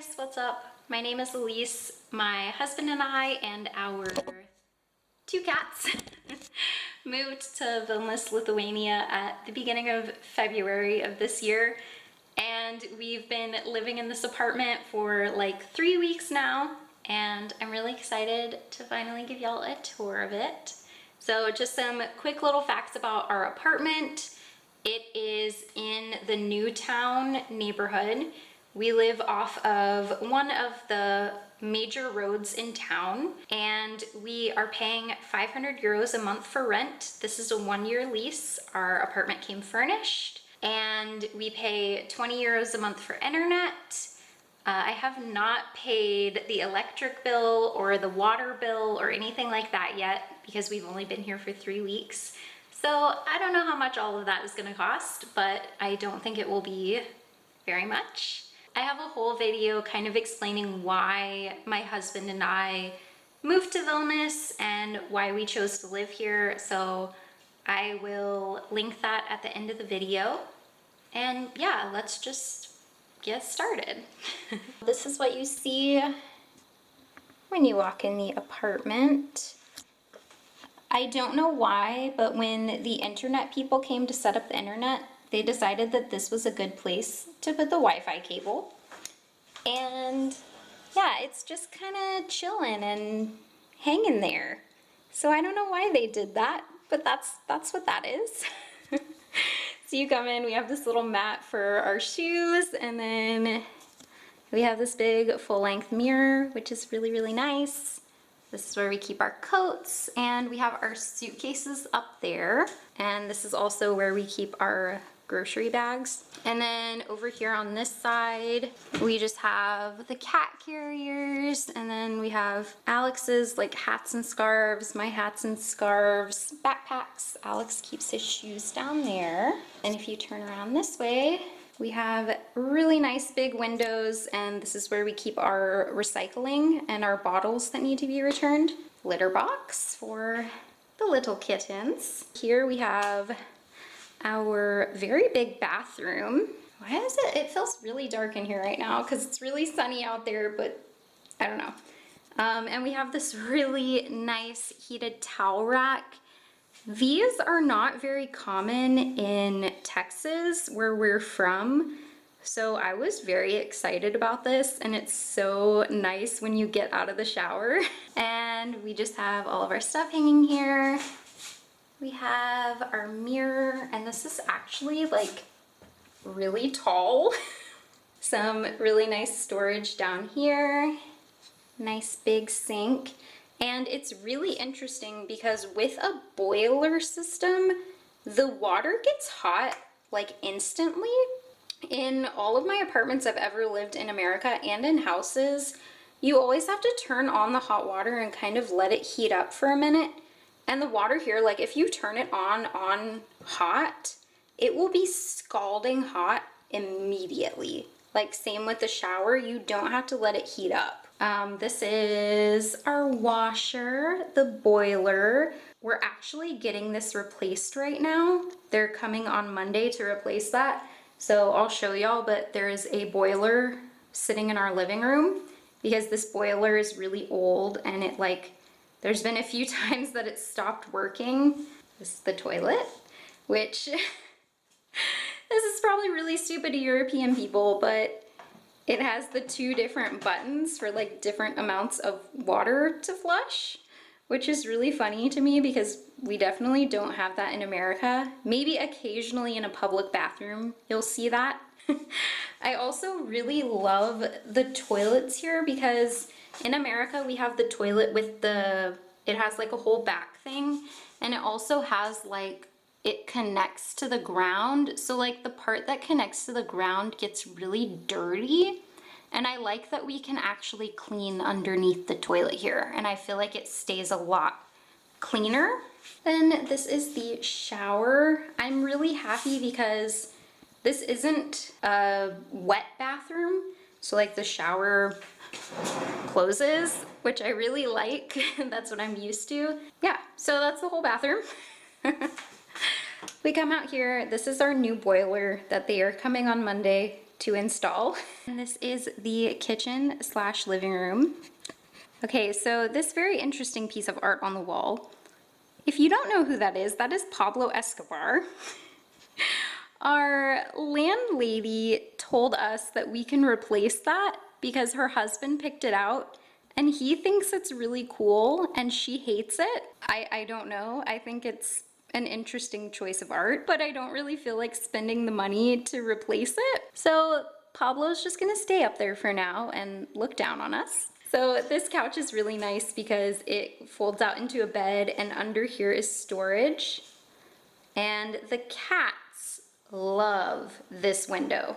guys, what's up? My name is Elise. My husband and I and our two cats moved to Vilnius, Lithuania at the beginning of February of this year. And we've been living in this apartment for like 3 weeks now. And I'm really excited to finally give y'all a tour of it. So just some quick little facts about our apartment. It is in the Newtown neighborhood. We live off of one of the major roads in town, and we are paying 500 euros a month for rent. This is a 1-year lease. Our apartment came furnished, and we pay 20 euros a month for internet. I have not paid the electric bill or the water bill or anything like that yet because we've only been here for 3 weeks. So I don't know how much all of that is gonna cost, but I don't think it will be very much. I have a whole video kind of explaining why my husband and I moved to Vilnius and why we chose to live here. So I will link that at the end of the video. And yeah, let's just get started. This is what you see when you walk in the apartment. I don't know why, but when the internet people came to set up the internet, they decided that this was a good place to put the Wi-Fi cable. And yeah, it's just kind of chilling and hanging there. So I don't know why they did that, but that's what that is. So you come in, we have this little mat for our shoes, and then we have this big full-length mirror, which is really, really nice. This is where we keep our coats, and we have our suitcases up there. And this is also where we keep our grocery bags. And then over here on this side, we just have the cat carriers, and then we have Alex's like hats and scarves, my hats and scarves, backpacks. Alex keeps his shoes down there. And if you turn around this way, we have really nice big windows, and this is where we keep our recycling and our bottles that need to be returned. Litter box for the little kittens. Here we have our very big bathroom. Why is it? It feels really dark in here right now because it's really sunny out there, but I don't know. And we have this really nice heated towel rack. These are not very common in Texas, where we're from. So I was very excited about this, and it's so nice when you get out of the shower. And we just have all of our stuff hanging here. We have our mirror, and this is actually like really tall. Some really nice storage down here. Nice big sink. And it's really interesting because with a boiler system, the water gets hot like instantly. In all of my apartments I've ever lived in America and in houses, you always have to turn on the hot water and kind of let it heat up for a minute. And the water here, like if you turn it on hot, it will be scalding hot immediately. Like same with the shower, you don't have to let it heat up. This is our washer, the boiler. We're actually getting this replaced right now. They're coming on Monday to replace that. So I'll show y'all, but there is a boiler sitting in our living room because this boiler is really old, and it there's been a few times that it stopped working. This is the toilet, which this is probably really stupid to European people, but it has the 2 different buttons for like different amounts of water to flush, which is really funny to me because we definitely don't have that in America. Maybe occasionally in a public bathroom you'll see that. I also really love the toilets here because in America we have the toilet with it has like a whole back thing, and it also has like, it connects to the ground. So like the part that connects to the ground gets really dirty. And I like that we can actually clean underneath the toilet here. And I feel like it stays a lot cleaner. Then this is the shower. I'm really happy because this isn't a wet bathroom. So like the shower closes, which I really like. That's what I'm used to. Yeah, so that's the whole bathroom. We come out here, this is our new boiler that they are coming on Monday to install. And this is the kitchen slash living room. Okay, so this very interesting piece of art on the wall. If you don't know who that is Pablo Escobar. Our landlady told us that we can replace that because her husband picked it out and he thinks it's really cool and she hates it. I don't know. I think it's an interesting choice of art, but I don't really feel like spending the money to replace it. So Pablo's just gonna stay up there for now and look down on us. So this couch is really nice because it folds out into a bed and under here is storage. And the cats love this window.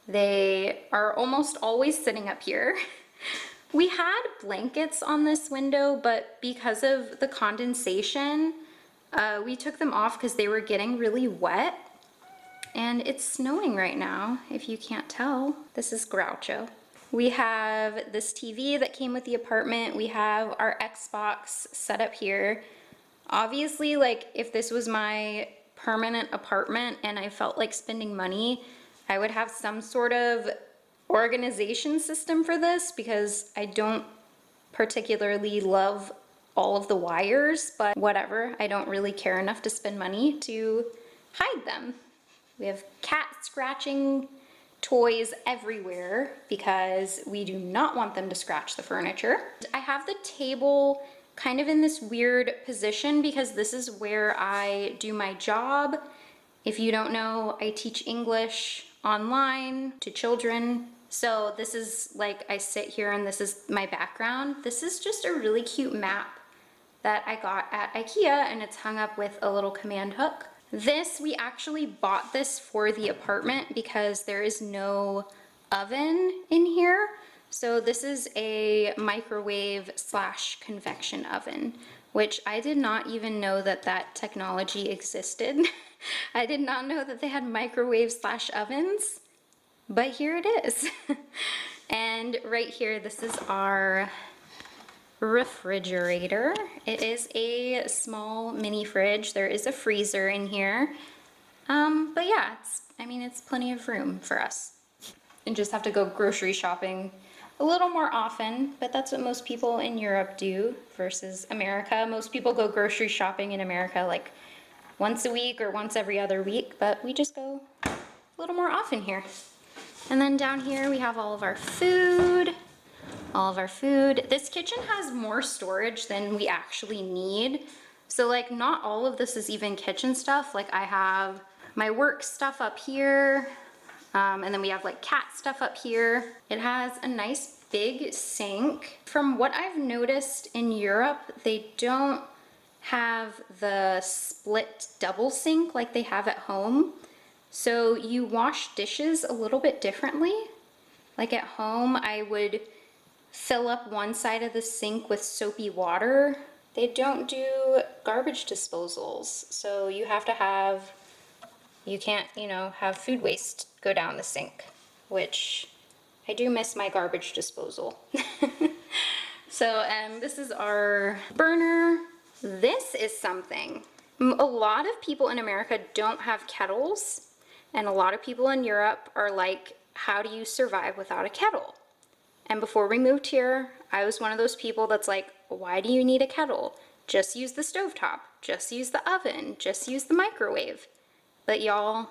They are almost always sitting up here. We had blankets on this window, but because of the condensation, we took them off because they were getting really wet. And it's snowing right now, if you can't tell. This is Groucho. We have this TV that came with the apartment. We have our Xbox set up here. Obviously, like, if this was my permanent apartment and I felt like spending money, I would have some sort of organization system for this because I don't particularly love all of the wires, but whatever. I don't really care enough to spend money to hide them. We have cat scratching toys everywhere because we do not want them to scratch the furniture. I have the table kind of in this weird position because this is where I do my job. If you don't know, I teach English online to children. So this is like, I sit here and this is my background. This is just a really cute map that I got at IKEA and it's hung up with a little command hook. This, we actually bought this for the apartment because there is no oven in here. So this is a microwave slash convection oven, which I did not even know that that technology existed. I did not know that they had microwave slash ovens, but here it is. And right here, this is our refrigerator. It is a small mini fridge. There is a freezer in here. But yeah, it's plenty of room for us. And just have to go grocery shopping a little more often, but that's what most people in Europe do versus America. Most people go grocery shopping in America like once a week or once every other week, but we just go a little more often here. And then down here we have all of our food. This kitchen has more storage than we actually need. So like not all of this is even kitchen stuff. Like I have my work stuff up here. And then we have like cat stuff up here. It has a nice big sink. From what I've noticed in Europe, they don't have the split double sink like they have at home. So you wash dishes a little bit differently. Like at home, I would fill up one side of the sink with soapy water. They don't do garbage disposals. So you have to have, you can't, have food waste go down the sink, which I do miss my garbage disposal. So, this is our burner. This is something. A lot of people in America don't have kettles, and a lot of people in Europe are like, how do you survive without a kettle? And before we moved here, I was one of those people that's like, why do you need a kettle? Just use the stovetop, just use the oven, just use the microwave. But y'all,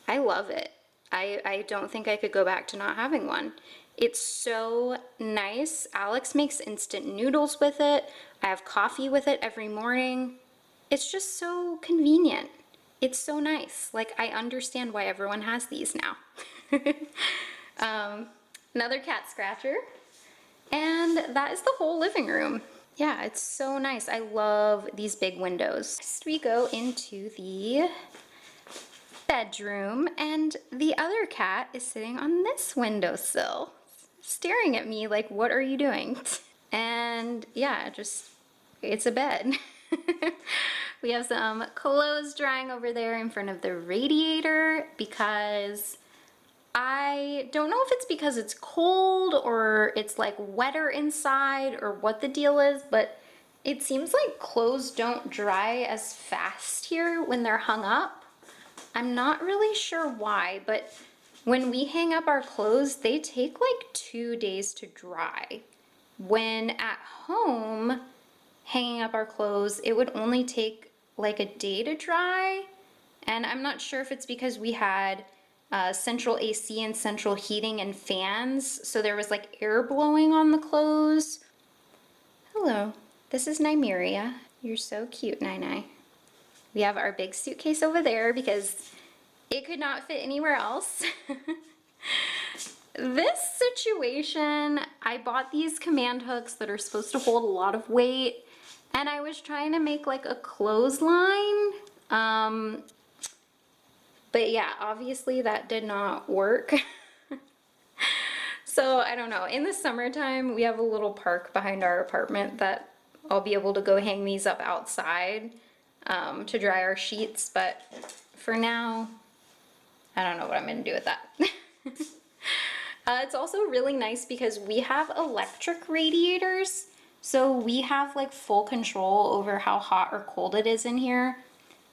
I love it. I don't think I could go back to not having one. It's so nice. Alex makes instant noodles with it. I have coffee with it every morning. It's just so convenient. It's so nice. Like, I understand why everyone has these now. Another cat scratcher. And that is the whole living room. Yeah, it's so nice. I love these big windows. Next we go into the bedroom, and the other cat is sitting on this windowsill, staring at me like, what are you doing? And yeah, it's a bed. We have some clothes drying over there in front of the radiator because I don't know if it's because it's cold or it's like wetter inside or what the deal is, but it seems like clothes don't dry as fast here when they're hung up. I'm not really sure why, but When we hang up our clothes, they take like 2 days to dry. When at home, hanging up our clothes, it would only take like a day to dry. And I'm not sure if it's because we had central AC and central heating and fans, so there was like air blowing on the clothes. Hello, this is Nymeria. You're so cute, Nai. We have our big suitcase over there because it could not fit anywhere else. This situation, I bought these command hooks that are supposed to hold a lot of weight, and I was trying to make like a clothesline. But yeah, obviously that did not work. So I don't know. In the summertime, we have a little park behind our apartment that I'll be able to go hang these up outside to dry our sheets. But for now, I don't know what I'm gonna do with that. It's also really nice because we have electric radiators. So we have like full control over how hot or cold it is in here.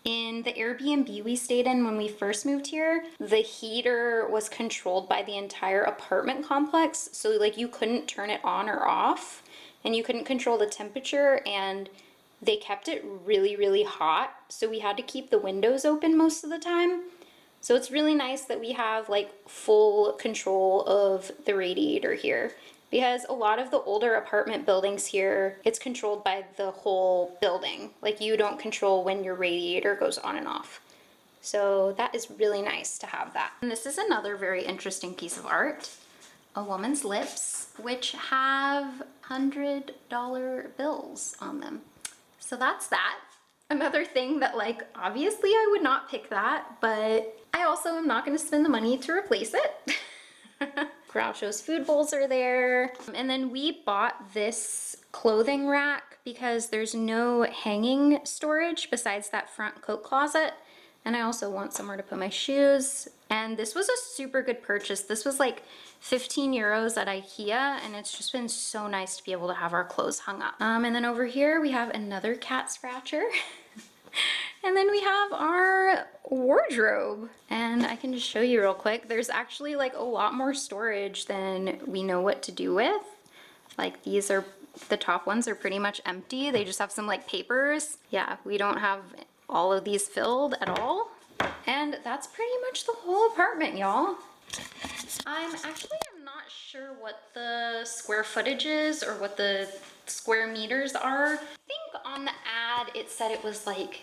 In the Airbnb we stayed in when we first moved here, the heater was controlled by the entire apartment complex. So like you couldn't turn it on or off, and you couldn't control the temperature, and they kept it really, really hot. So we had to keep the windows open most of the time. So it's really nice that we have like full control of the radiator here, because a lot of the older apartment buildings here, it's controlled by the whole building. Like you don't control when your radiator goes on and off. So that is really nice to have that. And this is another very interesting piece of art, a woman's lips, which have $100 bills on them. So that's that. Another thing that like, obviously I would not pick that, but I also am not gonna spend the money to replace it. Groucho's food bowls are there. And then we bought this clothing rack because there's no hanging storage besides that front coat closet. And I also want somewhere to put my shoes. And this was a super good purchase. This was like 15 euros at IKEA, and it's just been so nice to be able to have our clothes hung up. And then over here we have another cat scratcher. And then we have our wardrobe, and I can just show you real quick. There's actually like a lot more storage than we know what to do with. Like these are, the top ones are pretty much empty. They just have some like papers. Yeah, we don't have all of these filled at all. And that's pretty much the whole apartment, y'all. I'm not sure what the square footage is or what the square meters are. I think on the ad it said it was like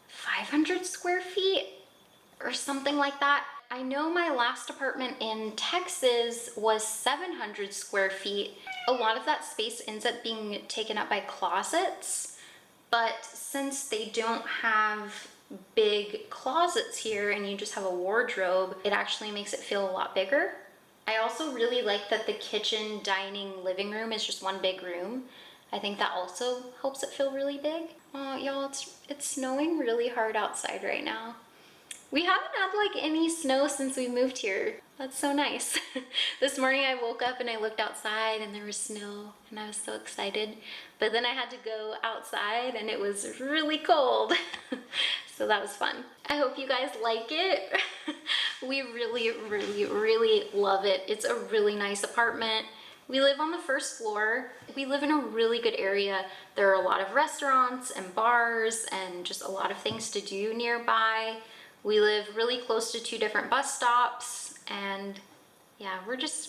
500 square feet or something like that. I know my last apartment in Texas was 700 square feet. A lot of that space ends up being taken up by closets, but since they don't have big closets here and you just have a wardrobe, it actually makes it feel a lot bigger. I also really like that the kitchen, dining, living room is just one big room. I think that also helps it feel really big. Y'all, it's snowing really hard outside right now. We haven't had like any snow since we moved here. That's so nice. This morning I woke up and I looked outside and there was snow and I was so excited. But then I had to go outside and it was really cold. So that was fun. I hope you guys like it. We really, really, really love it. It's a really nice apartment. We live on the first floor. We live in a really good area. There are a lot of restaurants and bars and just a lot of things to do nearby. We live really close to 2 different bus stops, and yeah,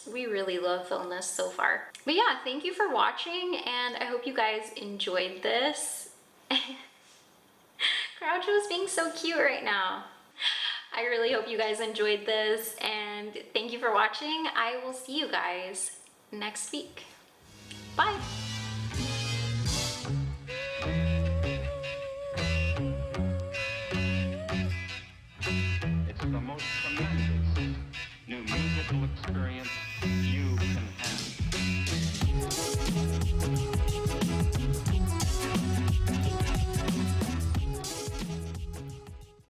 we really love Vilnius so far. But yeah, thank you for watching, and I hope you guys enjoyed this. Groucho's being so cute right now. I really hope you guys enjoyed this, and thank you for watching. I will see you guys next week. Bye. It's the most tremendous new musical experience